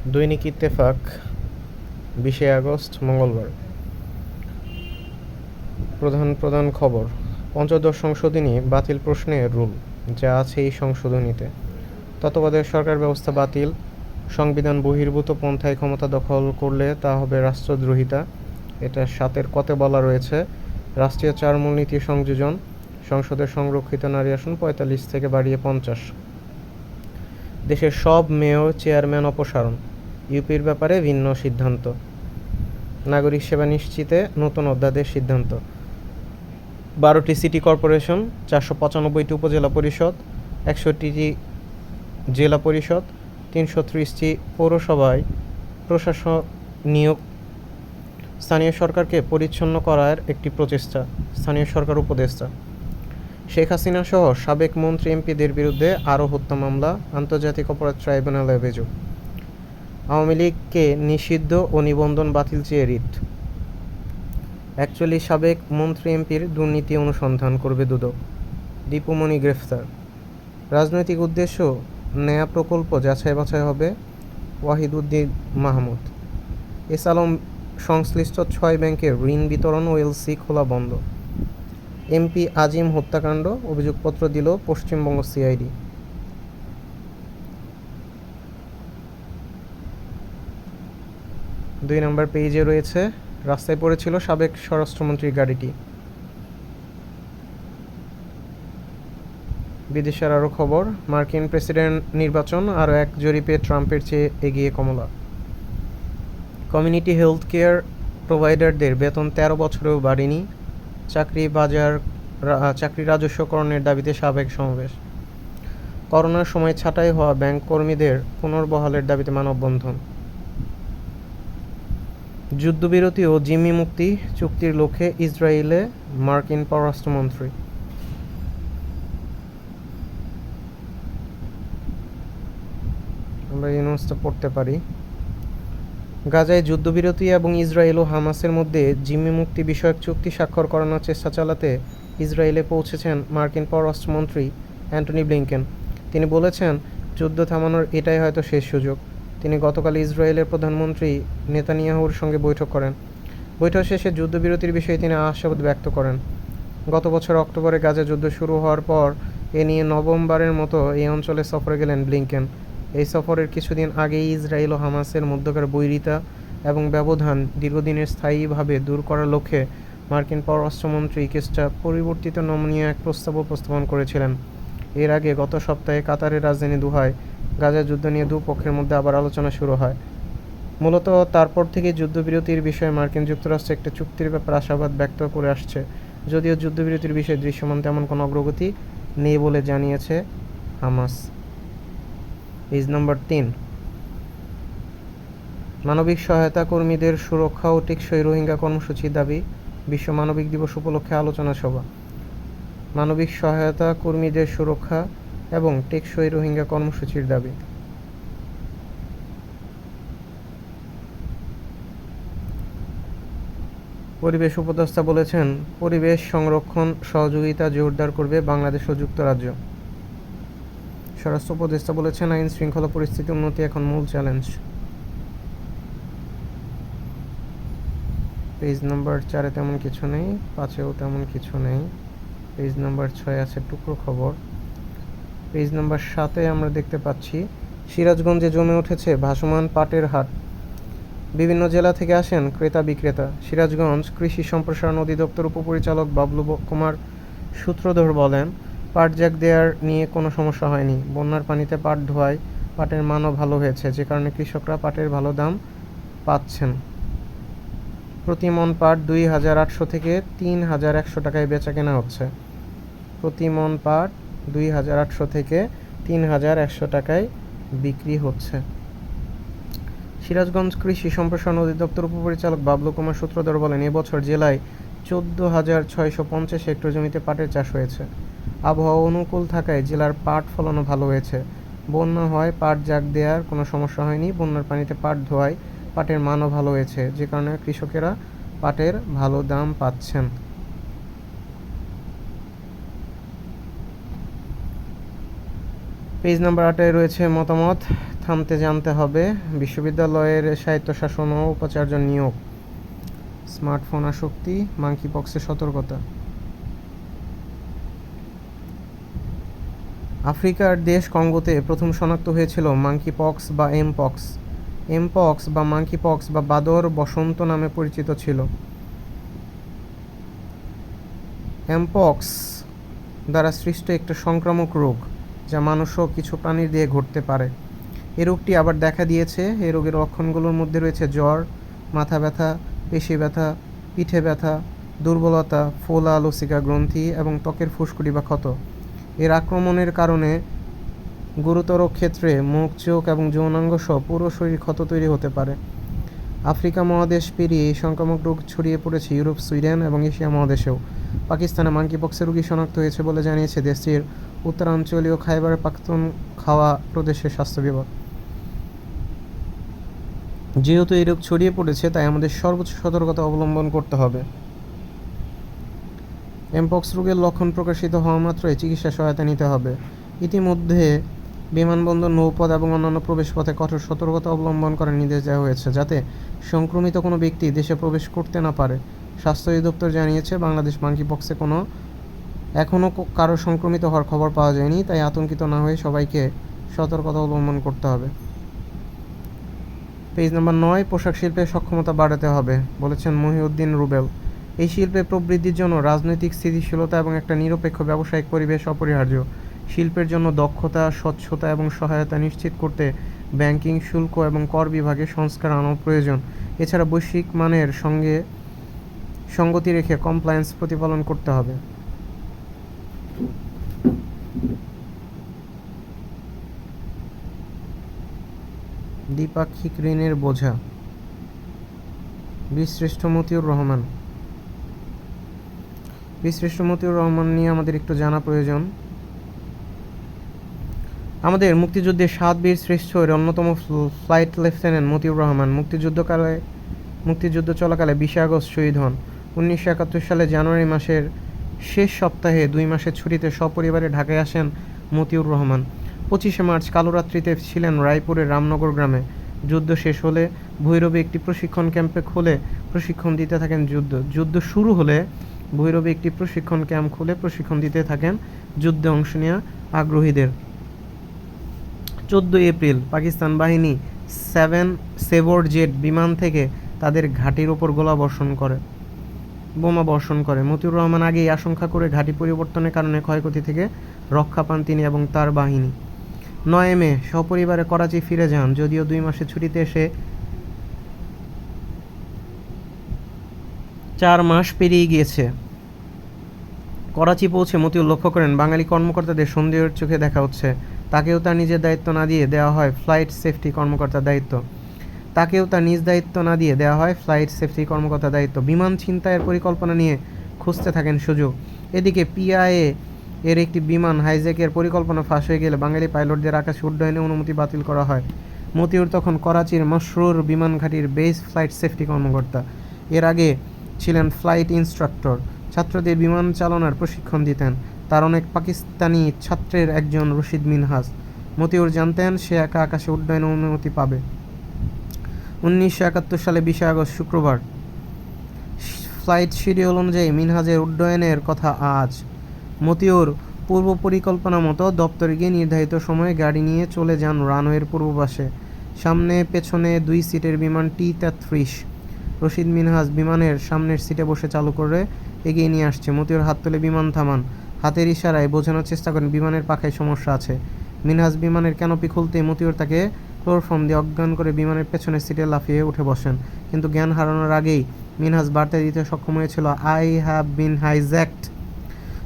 দৈনিক ইত্তেফাক 20 আগস্ট মঙ্গলবার। প্রধান খবর। পঞ্চদশ সংশোধনী বাতিল প্রশ্নে রুল যা আছে এই সংশোধনীতে। তত্ত্বাবধায়ক সরকার ব্যবস্থা বাতিল। সংবিধান বহির্ভূত পন্থায় ক্ষমতা দখল করলে তা হবে রাষ্ট্রদ্রোহিতা। এটা 7-এর কতে বলা রয়েছে। রাষ্ট্রীয় 4 মূলনীতি সংযোজন। সংসদের সংরক্ষিত নারী আসন 45 থেকে বাড়িয়ে 50। দেশের সব মেয়র চেয়ারম্যান অপসারণ। ইউপির ব্যাপারে ভিন্ন সিদ্ধান্ত। নাগরিক সেবা নিশ্চিতে নতুন অধ্যাদেশ সিদ্ধান্ত। 12টি সিটি কর্পোরেশন, 495টি উপজেলা পরিষদ, 61টি জেলা পরিষদ, 330টি পৌরসভায় প্রশাসক নিয়োগ। স্থানীয় সরকারকে পরিচ্ছন্ন করার একটি প্রচেষ্টা। স্থানীয় সরকার উপদেষ্টা। শেখ হাসিনা সহ সাবেক মন্ত্রী এমপিদের বিরুদ্ধে আরও হত্যা মামলা, আন্তর্জাতিক অপরাধ ট্রাইব্যুনালে অভিযোগ। আওয়ামী লীগকে নিষিদ্ধ ও নিবন্ধন বাতিল চেয়ে রিট। 41 সাবেক মন্ত্রী এমপির দুর্নীতি অনুসন্ধান করবে দুদক। দীপুমণি গ্রেফতার। রাজনৈতিক উদ্দেশ্য নেয়া প্রকল্প যাচাই বাছাই হবে। ওয়াহিদুদ্দিন মাহমুদ। এস আলম সংশ্লিষ্ট 6 ব্যাংকের ঋণ বিতরণ ও এলসি খোলা বন্ধ। এমপি আজিম হত্যাকাণ্ড অভিযোগপত্র দিল পশ্চিমবঙ্গ সিআইডি। দুই নম্বর পেজে রয়েছে রাস্তায় পড়েছিল সাবেক স্বরাষ্ট্রমন্ত্রীর গাড়িটি। বিদেশের আরও খবর। মার্কিন প্রেসিডেন্ট নির্বাচন আরও এক জরিপে ট্রাম্পের চেয়ে এগিয়ে কমলা। কমিউনিটি হেলথ কেয়ার প্রোভাইডারদের বেতন 13 বছরেও বাড়েনি। চাকরি রাজস্বকরণের দাবিতে সাবেক সমাবেশ। করোনার সময় ছাঁটাই হওয়া ব্যাংক কর্মীদের পুনর্বহালের দাবিতে মানববন্ধন। যুদ্ধবিরতি ও জিম্মি মুক্তি চুক্তির লক্ষ্যে ইসরায়েলে মার্কিন পররাষ্ট্রমন্ত্রী। আমরা এই নিউজটা পড়তে পারি। গাজায় যুদ্ধবিরতি এবং ইসরায়েল ও হামাসের মধ্যে জিম্মি মুক্তি বিষয়ক চুক্তি স্বাক্ষর করানোর চেষ্টা চালাতে ইসরায়েলে পৌঁছেছেন মার্কিন পররাষ্ট্রমন্ত্রী অ্যান্টনি ব্লিংকেন। তিনি বলেছেন, যুদ্ধ থামানোর এটাই হয়তো শেষ সুযোগ। তিনি গতকাল ইসরায়েলের প্রধানমন্ত্রী নেতানিয়াহুর সঙ্গে বৈঠক করেন। বৈঠক শেষে যুদ্ধবিরতির বিষয়ে তিনি আশাবাদ ব্যক্ত করেন। গত বছর অক্টোবরে গাজা যুদ্ধ শুরু হওয়ার পর এ নিয়ে নবমবারের মতো এই অঞ্চলে সফরে গেলেন ব্লিংকেন। এই সফরের কিছুদিন আগেই ইসরায়েল ও হামাসের মধ্যকার বৈরিতা এবং ব্যবধান দীর্ঘদিনের স্থায়ীভাবে দূর করার লক্ষ্যে মার্কিন পররাষ্ট্রমন্ত্রী কিছুটা পরিবর্তিত নমনীয় এক প্রস্তাব উপস্থাপন করেছিলেন। এর আগে গত সপ্তাহে কাতারের রাজধানী দোহায় গাজা যুদ্ধ নিয়ে দুপক্ষের মধ্যে আবার আলোচনা শুরু হয়। মূলত তারপর থেকে যুদ্ধবিরতির বিষয়ে মার্কিন যুক্তরাষ্ট্র একটা চুক্তির ব্যাপারে আশাবাদ ব্যক্ত করে আসছে, যদিও যুদ্ধবিরতির বিষয়ে দৃশ্যমান তেমন কোনো অগ্রগতি নেই বলে জানিয়েছে হামাস। পেজ নম্বর 3। মানবিক সহায়তা কর্মীদের সুরক্ষা ও টেকসই রোহিঙ্গা কর্মসূচির দাবি। বিশ্ব মানবিক দিবস উপলক্ষে আলোচনা সভা। মানবিক সহায়তা কর্মীদের সুরক্ষা এবং টেকসই রোহিঙ্গা কর্মসূচির দাবি। পরিবেশ উপদেষ্টা বলেছেন, পরিবেশ সংরক্ষণ সহযোগিতা জোরদার করবে বাংলাদেশ ও যুক্তরাজ্য। স্বরাষ্ট্র উপদেষ্টা বলেছেন, আইন শৃঙ্খলা পরিস্থিতি উন্নতি এখন মূল চ্যালেঞ্জ। পেজ নম্বর 4-এ তেমন কিছু নেই, 5-এও তেমন কিছু নেই। পেজ নম্বর 6 আছে টুকরো খবর। পেজ নম্বর 7-এ আমরা দেখতে পাচ্ছি সিরাজগঞ্জে জমে উঠেছে ভাসমান পাটের হাট। বিভিন্ন জেলা থেকে আসেন ক্রেতা বিক্রেতা। সিরাজগঞ্জ কৃষি সম্প্রসারণ অধিদপ্তর উপপরিচালক বাবলু কুমার সূত্রধর বলেন, পাট জ্যাক দেওয়ার নিয়ে কোনো সমস্যা হয়নি। বন্যার পানিতে পাট ধোয়ায় পাটের মানও ভালো হয়েছে, যে কারণে কৃষকরা পাটের ভালো দাম পাচ্ছেন। প্রতি মন পাট 2,800 থেকে 3,100 টাকায় বেচা কেনা হচ্ছে। প্রতি মন পাট 2,800 থেকে 3,100 টাকায় বিক্রি হচ্ছে। সিরাজগঞ্জ কৃষি সম্প্রসারণ অধিদপ্তর উপপরিচালক বাবলু কুমার সূত্রধর বলেন, এবছর জেলায় 14,650 হেক্টর জমিতে পাটের চাষ হয়েছে। আবহাওয়া অনুকূল থাকায় জেলার পাট ফলনও ভালো হয়েছে। বন্যা হয় পাট জাগ দেওয়ার কোনো সমস্যা হয়নি। বন্যার পানিতে পাট ধোয়ায় পাটের মানও ভালো হয়েছে, যে কারণে কৃষকেরা পাটের ভালো দাম পাচ্ছেন। পেজ নাম্বার 8-এ রয়েছে মতামত। থামতে জানতে হবে। বিশ্ববিদ্যালয়ের স্বায়ত্তশাসন ও উপাচার্য নিয়োগ। স্মার্টফোন আসক্তি, মাঙ্কি পক্সের সতর্কতা। আফ্রিকার দেশ কঙ্গোতে প্রথম শনাক্ত হয়েছিল মাঙ্কি পক্স বা এমপক্স। এমপক্স বা মাঙ্কি পক্স বা বাদর বসন্ত নামে পরিচিত ছিল। এমপক্স দ্বারা সৃষ্ট একটা সংক্রামক রোগ, যা মানুষ ও কিছু প্রাণীর দিয়ে ঘটতে পারে। এই রোগটি আবার দেখা দিয়েছে। এই রোগের লক্ষণগুলোর মধ্যে রয়েছে জ্বর, মাথা ব্যথা, পেশি ব্যথা, পিঠে ব্যথা, দুর্বলতা, ফোলা লসিকা গ্রন্থি এবং ত্বকের ফুসকুড়ি বা ক্ষত। এর আক্রমণের কারণে গুরুতর ক্ষেত্রে মুখ, চোখ এবং যৌনাঙ্গ সহ পুরো শরীর ক্ষত তৈরি হতে পারে। আফ্রিকা মহাদেশ পেরিয়ে এই সংক্রামক রোগ ছড়িয়ে পড়েছে ইউরোপ, সুইডেন এবং এশিয়া মহাদেশেও। পাকিস্তানে মাঙ্কি পক্সের রোগী শনাক্ত হয়েছে বলে জানিয়েছে দেশটির উত্তরাঞ্চলীয় খাইবার পাখতুনখাওয়া প্রদেশের স্বাস্থ্য বিভাগ। যেহেতু এই রোগ ছড়িয়ে পড়েছে, তাই আমাদের সর্বোচ্চ সতর্কতা অবলম্বন করতে হবে। এমপক্স রোগের লক্ষণ প্রকাশিত হওয়া মাত্রই চিকিৎসা সহায়তা নিতে হবে। ইতিমধ্যে বিমানবন্দর, নৌপথ এবং অন্যান্য প্রবেশপথে কঠোর সতর্কতা অবলম্বন করার নির্দেশ দেওয়া হয়েছে, যাতে সংক্রমিত কোনো ব্যক্তি দেশে প্রবেশ করতে না পারে। স্বাস্থ্য অধিদপ্তর জানিয়েছে, বাংলাদেশ মাঙ্কি পক্সে এখনও কারো সংক্রমিত হওয়ার খবর পাওয়া যায়নি, তাই আতঙ্কিত না হয়ে সবাইকে সতর্কতা অবলম্বন করতে হবে। পেজ নাম্বার 9, পোশাক শিল্পের সক্ষমতা বাড়াতে হবে, বলেছেন মহিউদ্দিন রুবেল। এই শিল্পে প্রবৃদ্ধির জন্য রাজনৈতিক স্থিতিশীলতা এবং একটা নিরপেক্ষ ব্যবসায়িক পরিবেশ অপরিহার্য। শিল্পের জন্য দক্ষতা, স্বচ্ছতা এবং সহায়তা নিশ্চিত করতে ব্যাংকিং, শুল্ক এবং কর বিভাগে সংস্কার আনা প্রয়োজন। এছাড়া বৈশ্বিক মানের সঙ্গে সঙ্গতি রেখে কমপ্লায়েন্স প্রতিপালন করতে হবে। দ্বিপাক্ষিক ঋণের বোঝা, বীরশ্রেষ্ঠ মতিউর রহমান। বীরশ্রেষ্ঠ মতিউর রহমান নিয়ে আমাদের একটু জানা প্রয়োজন। আমাদের মুক্তিযুদ্ধের 7 বীর শ্রেষ্ঠের অন্যতম ফ্লাইট লেফটেন্যান্ট মতিউর রহমান মুক্তিযুদ্ধ চলাকালে 20 আগস্ট শহীদ হন। 1971 সালে জানুয়ারি মাসের শেষ সপ্তাহে 2 মাসের ছুটিতে সপরিবারে ঢাকায় আসেন মতিউর রহমান। 25 মার্চ কালরাত্রিতে ছিলেন রায়পুরের রামনগর গ্রামে। যুদ্ধ শেষ হলে ভৈরবে একটি প্রশিক্ষণ ক্যাম্পে খুলে প্রশিক্ষণ দিতে থাকেন। যুদ্ধ শুরু হলে ভৈরবে একটি প্রশিক্ষণ ক্যাম্প খুলে প্রশিক্ষণ দিতে থাকেন যুদ্ধে অংশ নেওয়া আগ্রহীদের। 14 এপ্রিল পাকিস্তান বাহিনী 7 সেভর জেট বিমান থেকে তাদের ঘাঁটির ওপর বোমা বর্ষণ করে। মতিউর রহমান আগেই আশঙ্কা করে ঘাঁটি পরিবর্তনের কারণে ক্ষয়ক্ষতি থেকে রক্ষা পান তিনি এবং তার বাহিনী। 9 মে সপরিবারে করাচি ফিরে যান। যদিও 2 মাসের ছুটিতে এসে 4 মাস পেরিয়ে গিয়েছে। করাচি পৌঁছে মতিউর লক্ষ্য করেন বাঙালি কর্মকর্তাদের সন্দেহের চোখে দেখা হচ্ছে। তাকেও তার নিজের দায়িত্ব না দিয়ে দেওয়া হয় ফ্লাইট সেফটি কর্মকর্তার দায়িত্ব। বিমান ছিনতাইয়ের পরিকল্পনা নিয়ে খুঁজতে থাকেন সুযোগ। এদিকে পিআইএ এর একটি বিমান হাইজ্যাকের পরিকল্পনা ফাঁস হয়ে গেলে বাঙালি পাইলটদের আকাশে উড্ডয়নের অনুমতি বাতিল করা হয়। মতিউর তখন করাচির মশরুর বিমান ঘাঁটির বেস ফ্লাইট সেফটি কর্মকর্তা। এর আগে ছিলেন ফ্লাইট ইনস্ট্রাক্টর। ছাত্রদের বিমান চালনার প্রশিক্ষণ দিতেন। তার অনেক পাকিস্তানি ছাত্রের একজন রশিদ মিনহাজ। মতিউর জানতেন সে একা আকাশে উড্ডয়নের অনুমতি পাবে। 1971 সালে 20 আগস্ট শুক্রবার ফ্লাইট শিডিউল অনুযায়ী মিনহাজের উড্ডয়নের কথা আজ। মতিউর পূর্ব পরিকল্পনা মতো দপ্তরে গিয়ে নির্ধারিত সময়ে গাড়ি নিয়ে চলে যান রানওয়ের পূর্ব পাশে। সামনে পেছনে 2 সিটের বিমান T-33। রশিদ মিনহাজ বিমানের সামনের সিটে বসে চালু করে এগিয়ে নিয়ে আসছে। মতিউর হাত তুলে বিমান থামান। হাতের ইশারায় বোঝানোর চেষ্টা করেন বিমানের পাখায় সমস্যা আছে। মিনহাজ বিমানের ক্যানোপি খুলতে মতিউর তাকে ক্লোরোফর্ম দিয়ে অজ্ঞান করে বিমানের পেছনের সিটে লাফিয়ে উঠে বসেন। কিন্তু জ্ঞান হারানোর আগেই মিনহাজ বার্তা দিতে সক্ষম হয়েছিল, আই হ্যাভ বিন হাইজ্যাকড।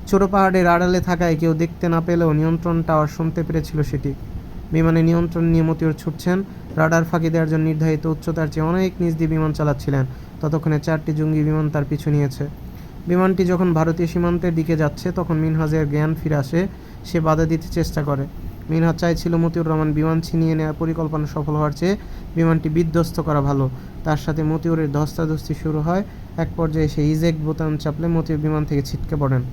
ছোট পাহাড়ের আড়ালে থাকায় কেউ দেখতে না পেলেও নিয়ন্ত্রণ টাওয়ার শুনতে পেরেছিল সেটি। বিমানে নিয়ন্ত্রণ নিয়ে মতিউর ছুটছেন। রাডার ফাঁকি দেওয়ার জন্য নির্ধারিত উচ্চতার চেয়ে অনেক নিচ দিয়ে বিমান চালাচ্ছিলেন। ততক্ষণে 4টি জঙ্গি বিমান তার পিছু নিয়েছে। বিমানটি যখন ভারতীয় সীমান্তের দিকে যাচ্ছে, তখন মিনহাজের জ্ঞান ফিরে আসে। সে বাধা দিতে চেষ্টা করে। মিনহাজ চাইছিল মতিউর রহমান বিমান ছিনিয়ে নেওয়ার পরিকল্পনা সফল হওয়ার চেয়ে বিমানটি বিধ্বস্ত করা ভালো। তার সাথে মতিউরের ধস্তাধস্তি শুরু হয়। এক পর্যায়ে সে ইজেক্ট বোতাম চাপলে মতিউর বিমান থেকে ছিটকে পড়েন।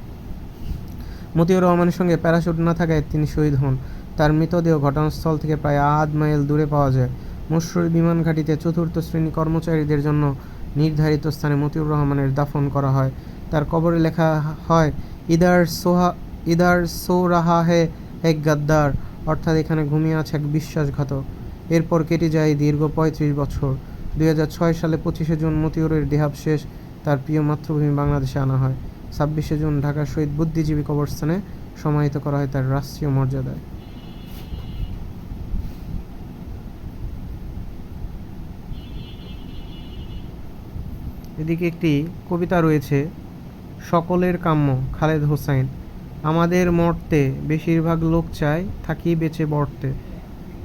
মতিউর রহমানের সঙ্গে প্যারাশুট না থাকায় তিনি শহীদ হন। তার মৃতদেহ ঘটনাস্থল থেকে প্রায় আধ মাইল দূরে পাওয়া যায়। মসরুর বিমান ঘাঁটিতে চতুর্থ শ্রেণী কর্মচারীদের জন্য নির্ধারিত স্থানে মতিউর রহমানের দাফন করা হয়। তার কবরে লেখা হয় ইদার সো রাহা হে এক গাদ্দার, অর্থাৎ এখানে ঘুমিয়ে আছে এক বিশ্বাসঘাতক। এরপর কেটে যায় দীর্ঘ ৩৫ বছর। ২০০৬ সালে ২৫শে জুন মতিউরের দেহাবশেষ তার প্রিয় মাতৃভূমি বাংলাদেশে আনা হয়। ২৬শে জুন ঢাকার শহীদ বুদ্ধিজীবী কবরস্থানে সমাহিত করা হয় তার রাষ্ট্রীয় মর্যাদায়। এদিকে একটি কবিতা রয়েছে, সকলের কাম্য, খালেদ হোসাইন। আমাদের মর্তে বেশিরভাগ লোক চায় থাকি বেঁচে বর্তে,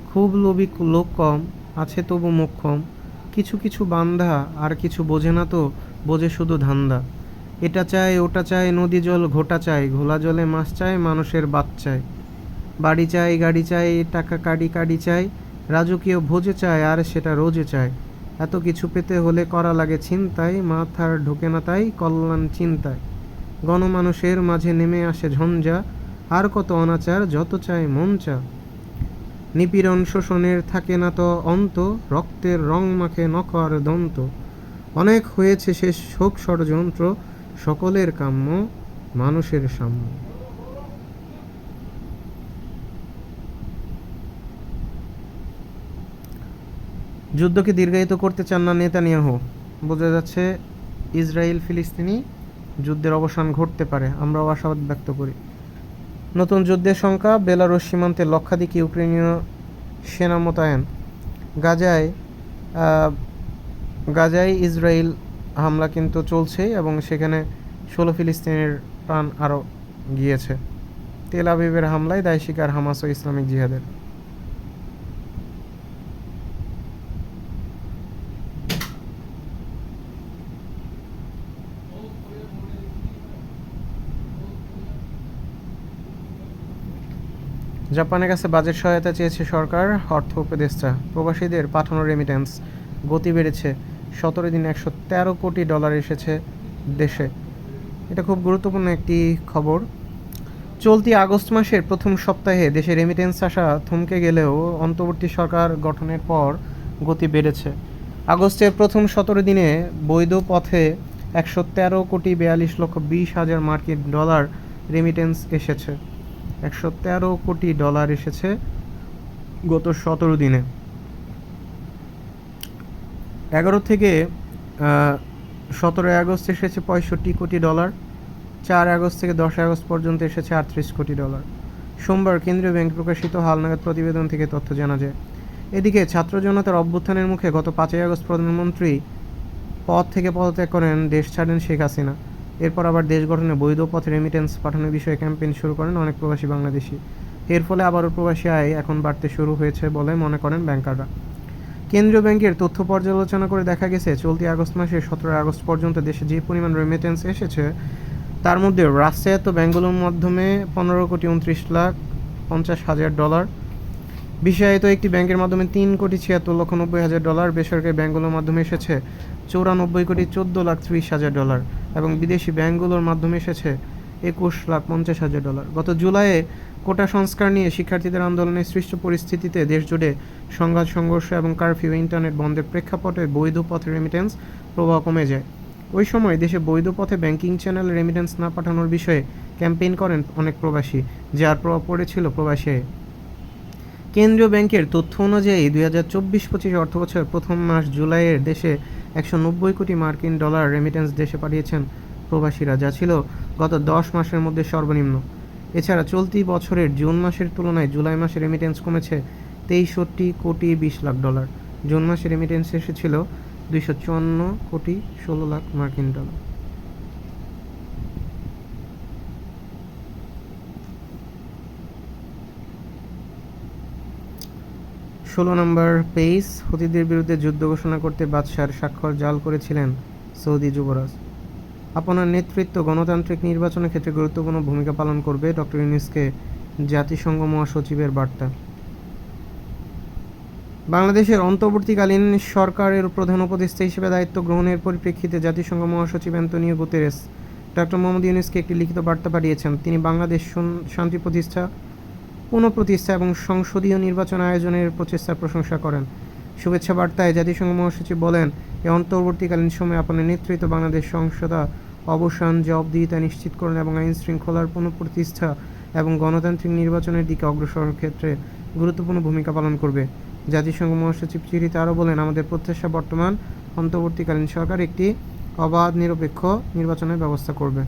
খুব লোভী লোক কম আছে তবু মোক্ষম, কিছু কিছু বান্ধা আর কিছু বোঝে না তো, বোঝে শুধু ধান্দা। এটা চায় ওটা চায়, নদী জল ঘোটা চায়, ঘোলা জলে মাছ চায়, মানুষের বাচ্চায় বাড়ি চাই গাড়ি চাই, টাকা কাড়ি কাড়ি চাই, রাজকীয় ভোজে চায় আর সেটা রোজে চায়। এত কিছু পেতে হলে করা লাগে ছিনতাই, মাথার ঢোকে না তাই কল্যাণ চিন্তায়। গণমানুষের মাঝে নেমে আসে ঝঞ্ঝা, আর কত অনাচার যত চায় মন চা। নিপীড়ন শোষণের থাকে না তো অন্ত, রক্তের রং মাখে নখ আর দন্ত। অনেক হয়েছে শেষ শোক ষড়যন্ত্র, সকলের কাম্য মানুষের সাম্য। যুদ্ধকে দীর্ঘায়িত করতে চান না নেতানিয়াহু। বোঝা যাচ্ছে ইসরায়েল ফিলিস্তিনি যুদ্ধের অবসান ঘটতে পারে, আমরাও আশাবাদ ব্যক্ত করি। নতুন যুদ্ধের সংখ্যা, বেলারুশ সীমান্তে লক্ষাধিক ইউক্রেনীয় সেনা মোতায়েন। গাজায় ইসরায়েল হামলা কিন্তু চলছেই এবং সেখানে ১৬ ফিলিস্তিনের প্রাণ আরও গিয়েছে। তেল আবিবের হামলায় দায় স্বীকার হামাস ও ইসলামিক জিহাদের। জাপানের কাছে বাজেট সহায়তা চেয়েছে সরকার, অর্থ উপদেষ্টা। প্রবাসীদের পাঠানো রেমিটেন্স গতি বেড়েছে, ১৭ দিনে $১১৩ কোটি এসেছে দেশে। এটা খুব গুরুত্বপূর্ণ একটি খবর। চলতি আগস্ট মাসের প্রথম সপ্তাহে দেশে রেমিটেন্স আসা থমকে গেলেও অন্তর্বর্তী সরকার গঠনের পর গতি বেড়েছে। আগস্টের প্রথম ১৭ দিনে বৈধ পথে $১১৩,৪২,২০,০০০ মার্কিন ডলার রেমিটেন্স এসেছে। $১১৩ কোটি এসেছে গত ১৭ দিনে। ১১ থেকে ১৭ আগস্ট এসেছে $৬৫ কোটি, ৪ আগস্ট থেকে ১০ আগস্ট পর্যন্ত এসেছে $৩৮ কোটি। সোমবার কেন্দ্রীয় ব্যাংক প্রকাশিত হালনাগাদ প্রতিবেদন থেকে তথ্য জানা যায়। এদিকে ছাত্র জনতার অভ্যুত্থানের মুখে গত ৫ আগস্ট প্রধানমন্ত্রী পদ থেকে পদত্যাগ করেন, দেশ ছাড়েন শেখ হাসিনা। এরপর আবার দেশ গঠনে বৈধ পথে রেমিটেন্স পাঠানোর বিষয়ে ক্যাম্পেইন শুরু করেন অনেক প্রবাসী বাংলাদেশি। এর ফলে আবারও প্রবাসী আয় এখন বাড়তে শুরু হয়েছে বলে মনে করেন ব্যাংকাররা। কেন্দ্রীয় ব্যাংকের তথ্য পর্যালোচনা করে দেখা গেছে, চলতি আগস্ট মাসে ১৭ আগস্ট পর্যন্ত দেশে যে পরিমাণ রেমিটেন্স এসেছে তার মধ্যে রাষ্ট্রায়ত্ত ব্যাংকগুলোর মাধ্যমে $১৫,২৯,৫০,০০০, বিষয়ায়িত একটি ব্যাংকের মাধ্যমে $৩,৭৬,৯০,০০০, বেসরকারি ব্যাংকগুলোর মাধ্যমে এসেছে $৯৪,১৪,৩০,০০০ এবং বিদেশি ব্যাংকগুলোর মাধ্যমে এসেছে $২১,৫০,০০০। গত জুলাইয়ে কোটা সংস্কার নিয়ে শিক্ষার্থীদের আন্দোলনে সৃষ্ট পরিস্থিতিতে দেশজুড়ে সংঘাত সংঘর্ষ এবং কারফিউ ইন্টারনেট বন্ধের প্রেক্ষাপটে বৈধ পথে রেমিটেন্স প্রবাহ কমে যায়। ওই সময় দেশে বৈধ পথে ব্যাংকিং চ্যানেল রেমিটেন্স না পাঠানোর বিষয়ে ক্যাম্পেইন করেন অনেক প্রবাসী, যার প্রভাব পড়েছিল প্রবাসী আয়ে। কেন্দ্রীয় ব্যাংকের তথ্য অনুযায়ী ২০২৪-২৫ অর্থবছর প্রথম মাস জুলাইয়ের দেশে $১৯০ কোটি মার্কিন ডলার রেমিটেন্স দেশে পাঠিয়েছেন প্রবাসীরা, যা ছিল গত ১০ মাসের মধ্যে সর্বনিম্ন। এছাড়া চলতি বছরের জুন মাসের তুলনায় জুলাই মাসে রেমিটেন্স কমেছে $৬৩,১৬,০০,০০০। জুন মাসে রেমিটেন্স এসেছিল $২৫৪,১৬,০০,০০০ মার্কিন ডলার। ১৬ নম্বর পেজ, হুতিদের বিরুদ্ধে যুদ্ধ ঘোষণা করতে বাদশার স্বাক্ষর জাল করেছিলেন সৌদি যুবরাজ। আপনার নেতৃত্ব গণতান্ত্রিক নির্বাচনের ক্ষেত্রে গুরুত্বপূর্ণ ভূমিকা পালন করবে, ডক্টর ইউনূসকে জাতিসংঘ মহাসচিবের বার্তা। বাংলাদেশের অন্তর্বর্তীকালীন সরকারের প্রধান উপদেষ্টা হিসেবে দায়িত্ব গ্রহণের পরিপ্রেক্ষিতে জাতিসংঘ মহাসচিব অ্যান্তোনিও গুতেরেস ডক্টর মোহাম্মদ ইউনূসকে একটি লিখিত বার্তা পাঠিয়েছেন। তিনি বাংলাদেশ শান্তি প্রতিষ্ঠা পুনঃপ্রতিষ্ঠা এবং সংসদীয় নির্বাচন আয়োজনের প্রচেষ্টার প্রশংসা করেন। শুভেচ্ছা বার্তায় জাতিসংঘ মহাসচিব বলেন, এই অন্তর্বর্তীকালীন সময়ে আপনার নেতৃত্ব বাংলাদেশ সহিংসতা অবসান, জবাবদিহিতা নিশ্চিত করুন এবং আইন শৃঙ্খলার পুনঃপ্রতিষ্ঠা এবং গণতান্ত্রিক নির্বাচনের দিকে অগ্রসরের ক্ষেত্রে গুরুত্বপূর্ণ ভূমিকা পালন করবে। জাতিসংঘ মহাসচিব চিঠিতে আরও বলেন, আমাদের প্রত্যাশা বর্তমান অন্তর্বর্তীকালীন সরকার একটি অবাধ নিরপেক্ষ নির্বাচনের ব্যবস্থা করবে।